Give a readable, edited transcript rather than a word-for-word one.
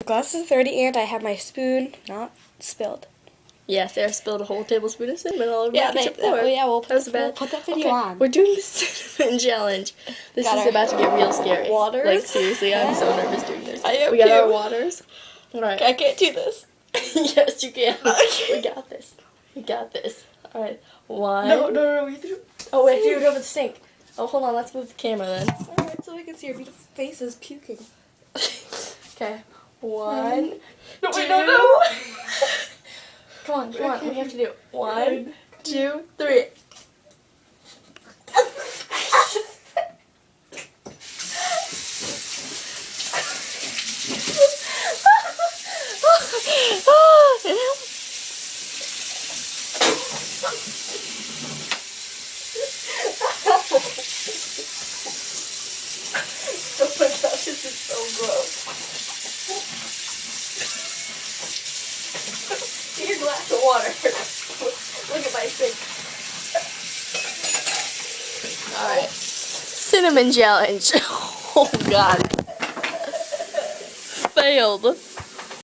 glass is dirty, and I have my spoon not spilled. Yeah, Sarah spilled a whole tablespoon of cinnamon all over my kitchen floor. We'll That was bad. put that video Okay, on. we're doing the cinnamon challenge. This Got is our about to get real scary. waters. Like, seriously, I'm so nervous doing this. I am we got our too. waters. Alright. I can't do this. Yes, you can. We got this. We got this. Alright, one. No. We do. Oh, wait, do it over the sink. Oh, hold on, let's move the camera then. Alright, so we can see your beautiful faces puking. Okay, one. No, wait, two. no. Come on, we have to do it. 1, 2, 3. Oh my gosh, this is so gross. Get your glass of water. Look at my sink. Alright. Cinnamon challenge. Oh god. Failed.